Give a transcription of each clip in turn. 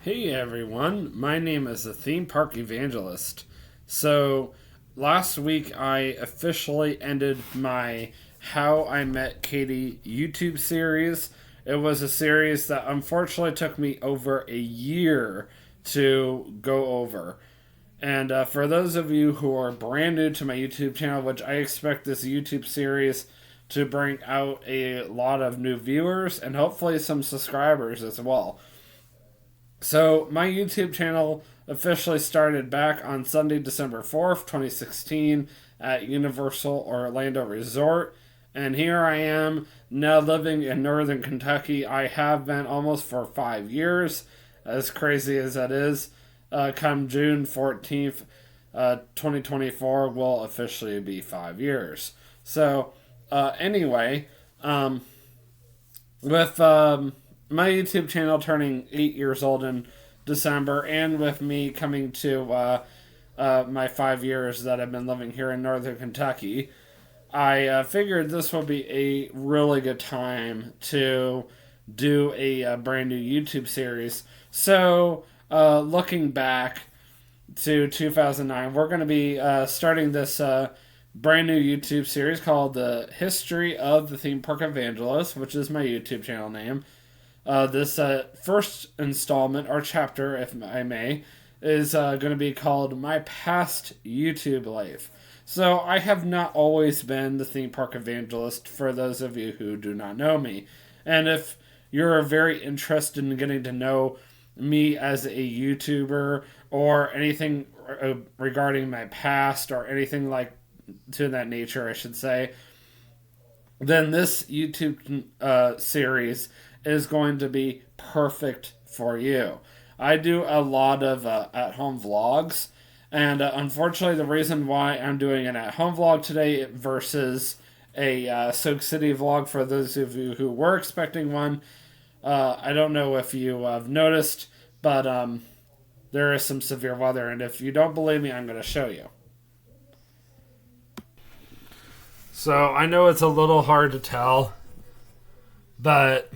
Hey everyone, my name is the Theme Park Evangelist. So, last week I officially ended my How I Met Katie YouTube series. It was a series that unfortunately took me over a year to go over. And for those of you who are brand new to my YouTube channel, which I expect this YouTube series to bring out a lot of new viewers and hopefully some subscribers as well. So, my YouTube channel officially started back on Sunday, December 4th, 2016, at Universal Orlando Resort. And here I am, now living in Northern Kentucky. I have been almost for 5 years, as crazy as that is. Come June 14th, 2024, will officially be 5 years. So, anyway, with my YouTube channel turning 8 years old in December, and with me coming to my 5 years that I've been living here in Northern Kentucky, I figured this would be a really good time to do a brand new YouTube series. So, looking back to 2009, we're going to be starting this brand new YouTube series called The History of the Theme Park Evangelist, which is my YouTube channel name. This first installment, or chapter, if I may, is going to be called My Past YouTube Life. So, I have not always been the theme park evangelist, for those of you who do not know me. And if you're very interested in getting to know me as a YouTuber, or anything regarding my past, or anything like to that nature, I should say, then this YouTube series is going to be perfect for you. I do a lot of at-home vlogs, and unfortunately, the reason why I'm doing an at-home vlog today versus a Soak City vlog, for those of you who were expecting one, I don't know if you have noticed, but there is some severe weather, and if you don't believe me, I'm going to show you. So I know it's a little hard to tell, but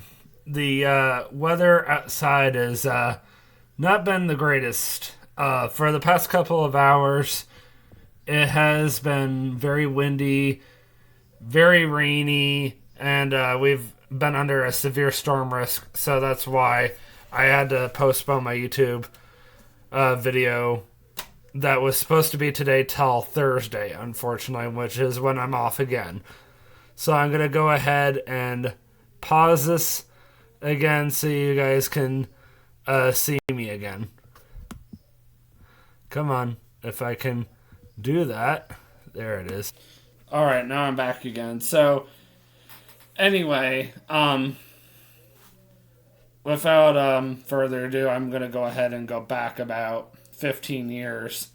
the weather outside has not been the greatest. For the past couple of hours, it has been very windy, very rainy, and we've been under a severe storm risk, so that's why I had to postpone my YouTube video that was supposed to be today till Thursday, unfortunately, which is when I'm off again. So I'm going to go ahead and pause this again so you guys can see me again. Come on, if I can do that. There it is. Alright, now I'm back again. So, anyway, without further ado, I'm going to go ahead and go back about 15 years.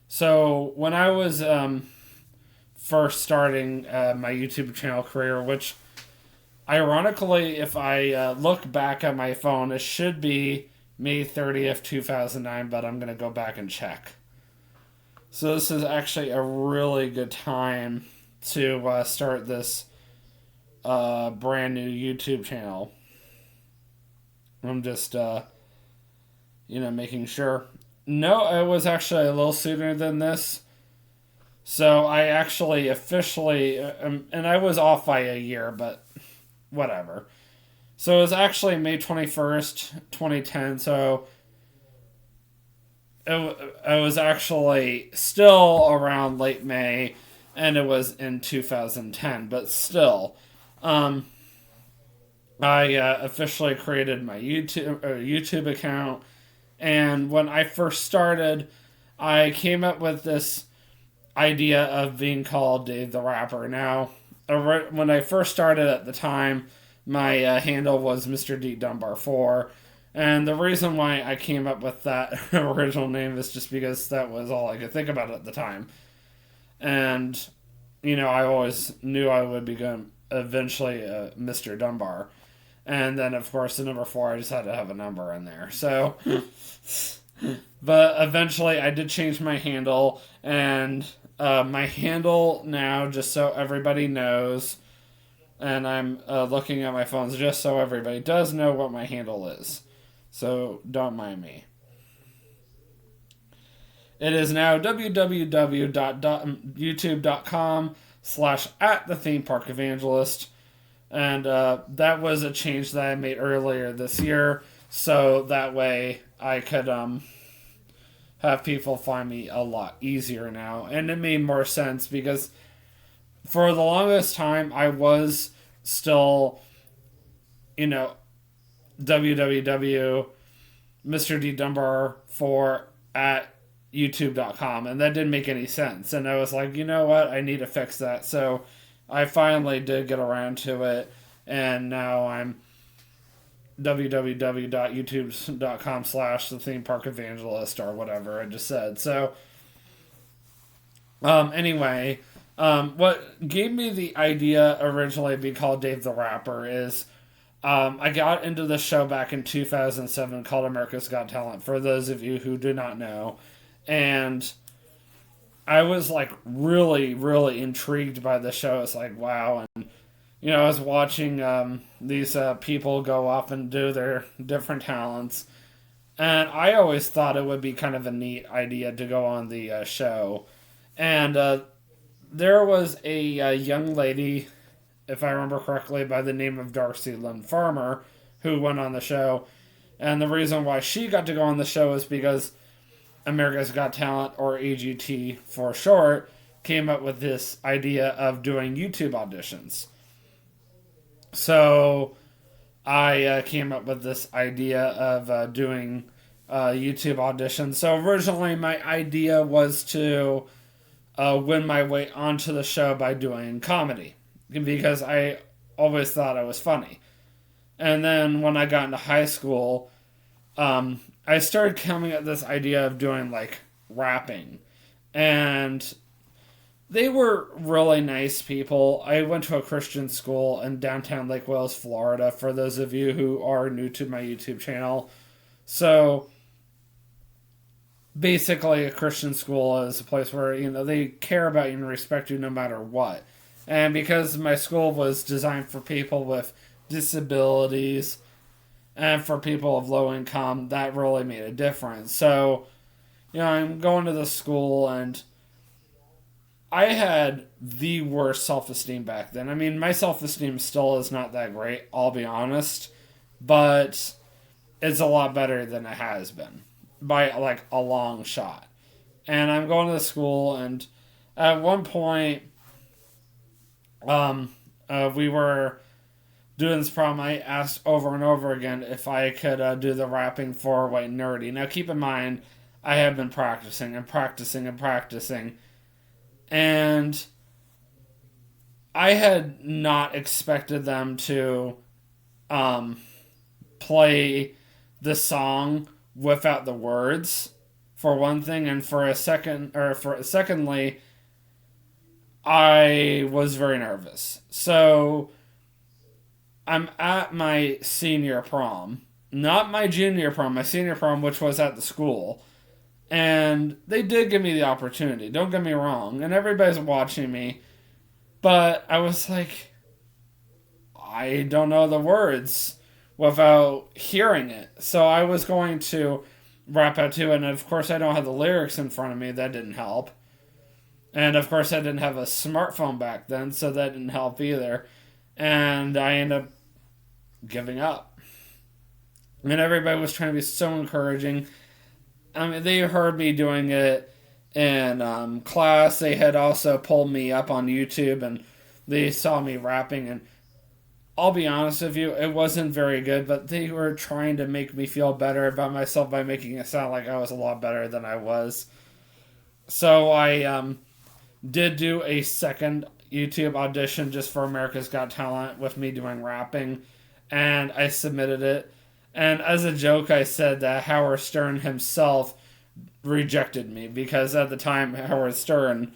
So, when I was first starting my YouTube channel career, which, ironically, if I look back at my phone, it should be May 30th, 2009, but I'm going to go back and check. So this is actually a really good time to start this brand new YouTube channel. I'm just, making sure. No, it was actually a little sooner than this. So I actually officially, and I was off by a year, but whatever. So it was actually May 21st, 2010, so it was actually still around late May, and it was in 2010, but still. I officially created my YouTube account, and when I first started, I came up with this idea of being called Dave the Rapper. Now, when I first started at the time, my handle was Mr. D Dunbar 4, and the reason why I came up with that original name is just because that was all I could think about at the time. And, I always knew I would become eventually Mr. Dunbar. And then, of course, the number 4, I just had to have a number in there. So, but eventually I did change my handle, and my handle now, just so everybody knows, and I'm looking at my phones just so everybody does know what my handle is. so don't mind me. It is now www.youtube.com/at the Theme Park Evangelist. And that was a change that I made earlier this year, so that way I could have people find me a lot easier now. And it made more sense because for the longest time I was still, you know, www Mr. D Dunbar for at youtube.com, and that didn't make any sense. And I was like, you know what, I need to fix that. So I finally did get around to it, and now I'm www.youtube.com/the Theme Park Evangelist or whatever I just said. So anyway, what gave me the idea originally to be called Dave the Rapper is I got into the show back in 2007 called America's Got Talent, for those of you who do not know. And I was like really, really intrigued by the show. It's like, wow. And, I was watching these people go off and do their different talents. And I always thought it would be kind of a neat idea to go on the show. And there was a young lady, if I remember correctly, by the name of Darcy Lynn Farmer, who went on the show. And the reason why she got to go on the show is because America's Got Talent, or AGT for short, came up with this idea of doing YouTube auditions. So I came up with this idea of doing YouTube auditions. So originally my idea was to win my way onto the show by doing comedy, because I always thought I was funny. And then when I got into high school, I started coming up with this idea of doing like rapping. And they were really nice people. I went to a Christian school in downtown Lake Wales, Florida, for those of you who are new to my YouTube channel. So basically a Christian school is a place where, they care about you and respect you no matter what. And because my school was designed for people with disabilities and for people of low income, that really made a difference. So, I'm going to the school, and I had the worst self-esteem back then. I mean, my self-esteem still is not that great, I'll be honest, but it's a lot better than it has been by like a long shot. And I'm going to the school, and at one point, we were doing this problem. I asked over and over again if I could do the rapping for White Nerdy. Now, keep in mind, I have been practicing and practicing and practicing, and I had not expected them to play the song without the words, for one thing, and secondly, I was very nervous. So I'm at my senior prom, not my junior prom, my senior prom, which was at the school. And they did give me the opportunity, don't get me wrong, and everybody's watching me. But I was like, I don't know the words without hearing it. So I was going to rap out to it, and of course I don't have the lyrics in front of me, that didn't help. And of course I didn't have a smartphone back then, so that didn't help either. And I ended up giving up. And everybody was trying to be so encouraging. I mean, they heard me doing it in class. They had also pulled me up on YouTube, and they saw me rapping. And I'll be honest with you, it wasn't very good, but they were trying to make me feel better about myself by making it sound like I was a lot better than I was. So I did do a second YouTube audition just for America's Got Talent with me doing rapping, and I submitted it. And as a joke, I said that Howard Stern himself rejected me, because at the time Howard Stern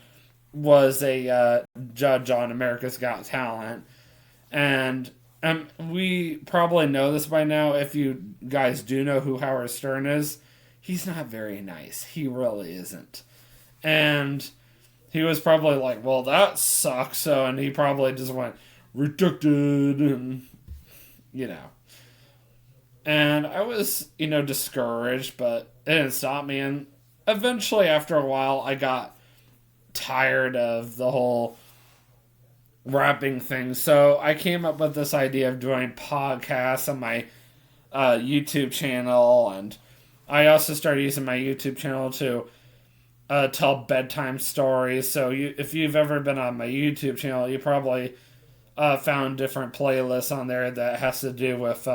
was a judge on America's Got Talent. And we probably know this by now. If you guys do know who Howard Stern is, he's not very nice. He really isn't. And he was probably like, well, that sucks. And he probably just went, rejected, and, And I was, discouraged, but it didn't stop me. And eventually, after a while, I got tired of the whole rapping thing. So I came up with this idea of doing podcasts on my YouTube channel. And I also started using my YouTube channel to tell bedtime stories. So if you've ever been on my YouTube channel, you probably found different playlists on there that has to do with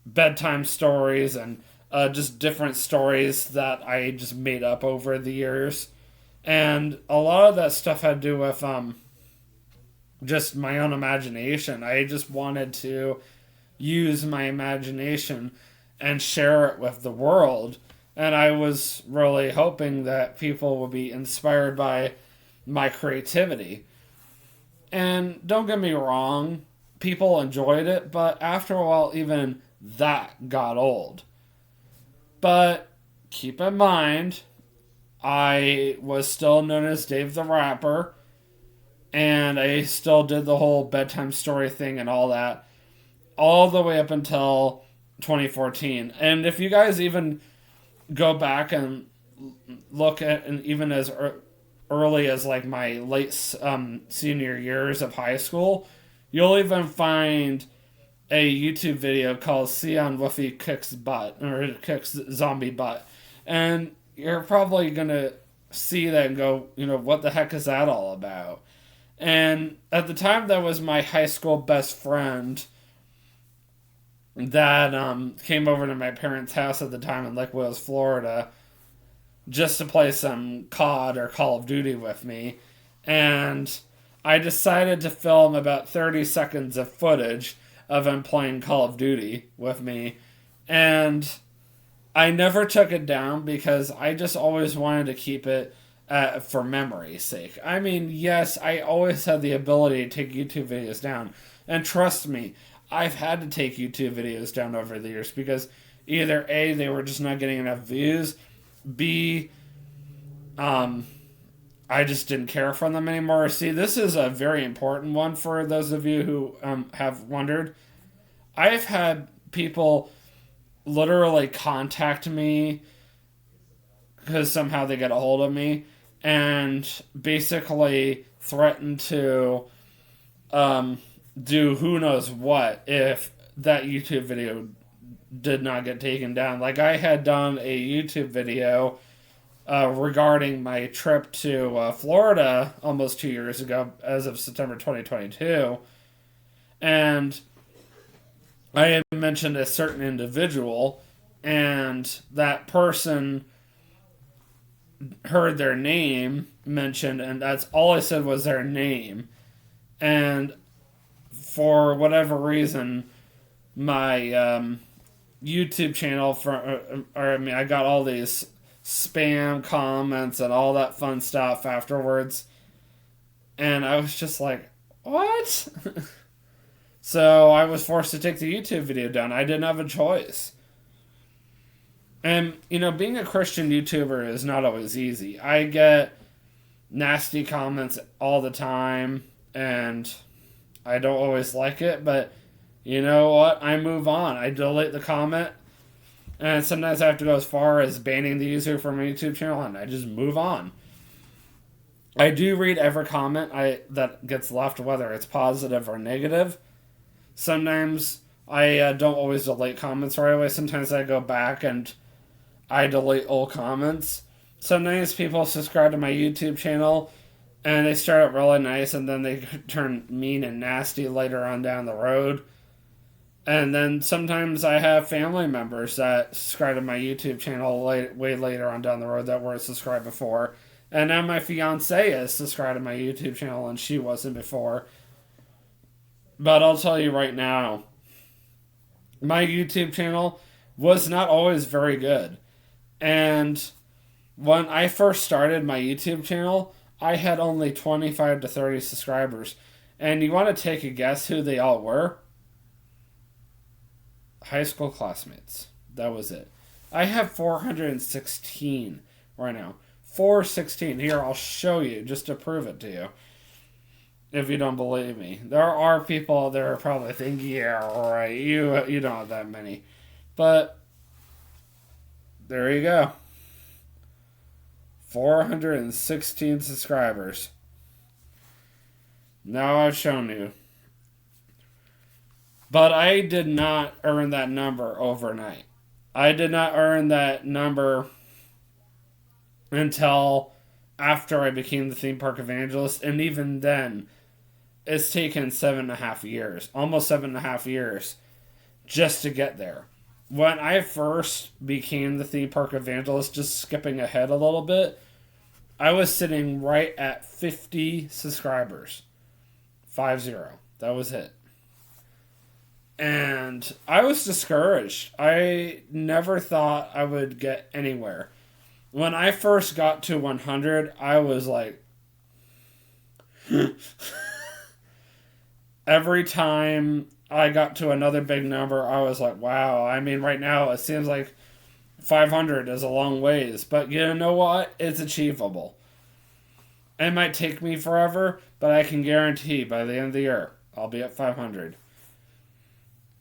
bedtime stories and just different stories that I just made up over the years. And a lot of that stuff had to do with just my own imagination. I just wanted to use my imagination and share it with the world. And I was really hoping that people would be inspired by my creativity. And don't get me wrong, people enjoyed it, but after a while, even that got old. But keep in mind, I was still known as Dave the Rapper, and I still did the whole bedtime story thing and all that, all the way up until 2014. And if you guys even go back and look at, and even as early as like my late senior years of high school, you'll even find a YouTube video called Sion Woofy Kicks Butt, or Kicks Zombie Butt. And you're probably going to see that and go, what the heck is that all about? And at the time, that was my high school best friend that came over to my parents' house at the time in Lake Wales, Florida, just to play some COD or Call of Duty with me. And I decided to film about 30 seconds of footage of him playing Call of Duty with me. And I never took it down because I just always wanted to keep it for memory's sake. I mean, yes, I always had the ability to take YouTube videos down. And trust me, I've had to take YouTube videos down over the years because either A, they were just not getting enough views, B, I just didn't care for them anymore. See, this is a very important one for those of you who have wondered. I've had people literally contact me because somehow they get a hold of me and basically threaten to do who knows what if that YouTube video did not get taken down. Like, I had done a YouTube video regarding my trip to Florida almost 2 years ago, as of September 2022, and I had mentioned a certain individual, and that person heard their name mentioned, and that's all I said was their name. And for whatever reason, my YouTube channel, I got all these spam comments and all that fun stuff afterwards. And I was just like, what? So I was forced to take the YouTube video down. I didn't have a choice. And, being a Christian YouTuber is not always easy. I get nasty comments all the time, and I don't always like it, but you know what? I move on. I delete the comment, and sometimes I have to go as far as banning the user from my YouTube channel, and I just move on. I do read every comment that gets left, whether it's positive or negative. Sometimes I don't always delete comments right away. Sometimes I go back and I delete old comments. Sometimes people subscribe to my YouTube channel and they start out really nice and then they turn mean and nasty later on down the road. And then sometimes I have family members that subscribe to my YouTube channel way later on down the road that weren't subscribed before. And now my fiance is subscribed to my YouTube channel and she wasn't before. But I'll tell you right now, my YouTube channel was not always very good. And when I first started my YouTube channel, I had only 25 to 30 subscribers. And you want to take a guess who they all were? High school classmates. That was it. I have 416 right now. 416. Here, I'll show you just to prove it to you. If you don't believe me. There are people that are probably thinking, yeah, alright, you don't have that many. But there you go. 416 subscribers. Now I've shown you. But I did not earn that number overnight. I did not earn that number until after I became the Theme Park Evangelist. And even then, it's taken 7.5 years. Almost 7.5 years just to get there. When I first became the Theme Park Evangelist, just skipping ahead a little bit, I was sitting right at 50 subscribers. 50. That was it. And I was discouraged. I never thought I would get anywhere. When I first got to 100, I was like... Every time I got to another big number, I was like, wow. I mean, right now, it seems like 500 is a long ways. But you know what? It's achievable. It might take me forever, but I can guarantee by the end of the year, I'll be at 500.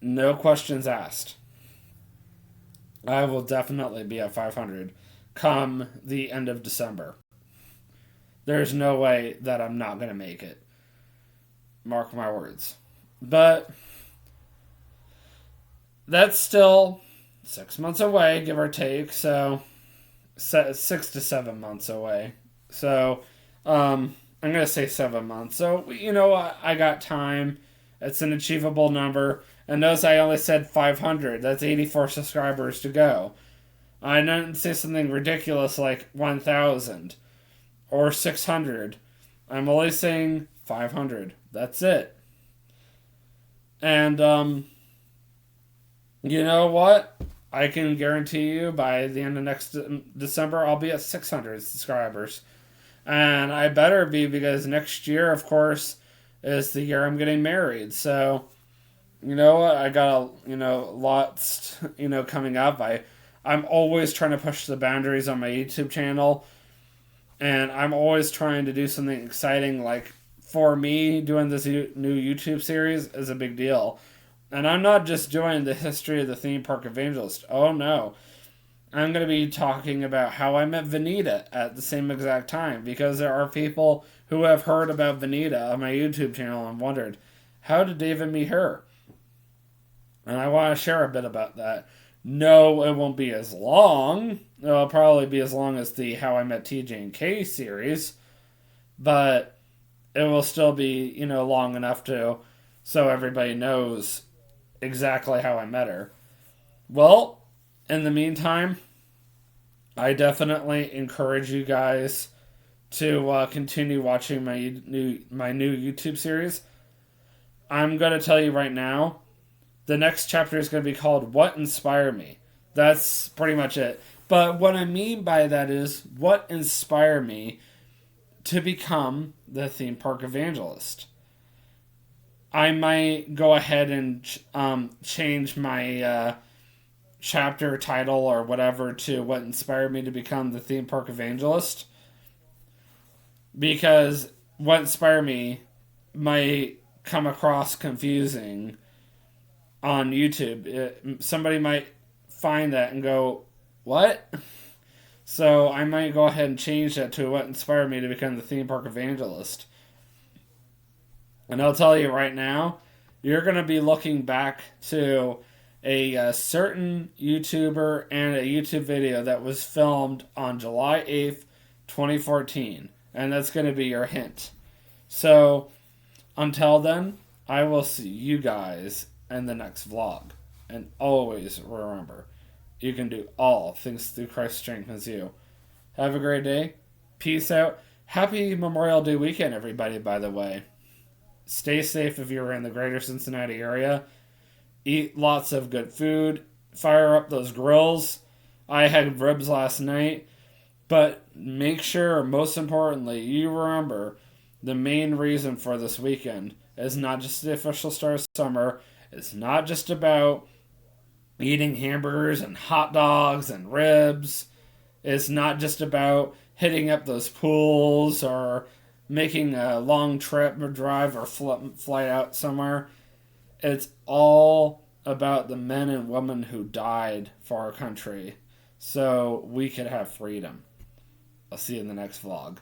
No questions asked. I will definitely be at 500 come the end of December. There's no way that I'm not going to make it. Mark my words. But that's still 6 months away, give or take. So 6 to 7 months away. So I'm going to say 7 months. So, you know what? I got time. It's an achievable number. And notice I only said 500. That's 84 subscribers to go. I didn't say something ridiculous like 1,000 or 600. I'm only saying 500. That's it. And, you know what? I can guarantee you by the end of next December, I'll be at 600 subscribers. And I better be, because next year, of course, is the year I'm getting married. So, you know what? I got, lots, coming up. I'm always trying to push the boundaries on my YouTube channel. And I'm always trying to do something exciting. Like, for me, doing this new YouTube series is a big deal. And I'm not just doing the history of the Theme Park Evangelist. Oh, no. I'm going to be talking about how I met Vanita at the same exact time. Because there are people who have heard about Vanita on my YouTube channel and wondered, how did David meet her? And I want to share a bit about that. No, it won't be as long. It'll probably be as long as the How I Met TJ and K series. But it will still be, long enough so everybody knows exactly how I met her. Well, in the meantime, I definitely encourage you guys to continue watching my new YouTube series. I'm going to tell you right now, the next chapter is going to be called What Inspired Me. That's pretty much it. But what I mean by that is, what inspired me to become the Theme Park Evangelist? I might go ahead and change my chapter title or whatever to What Inspired Me to Become the Theme Park Evangelist. Because what inspired me might come across confusing on YouTube. Somebody might find that and go, what? So I might go ahead and change that to What Inspired Me to Become the Theme Park Evangelist. And I'll tell you right now, you're going to be looking back to a certain YouTuber and a YouTube video that was filmed on July 8th, 2014. And that's going to be your hint. So, until then, I will see you guys in the next vlog. And always remember, you can do all things through Christ strengthens you. Have a great day. Peace out. Happy Memorial Day weekend, everybody, by the way. Stay safe if you're in the greater Cincinnati area. Eat lots of good food. Fire up those grills. I had ribs last night. But make sure, most importantly, you remember the main reason for this weekend is not just the official start of summer. It's not just about eating hamburgers and hot dogs and ribs. It's not just about hitting up those pools or making a long trip or drive or flight out somewhere. It's all about the men and women who died for our country so we could have freedom. I'll see you in the next vlog.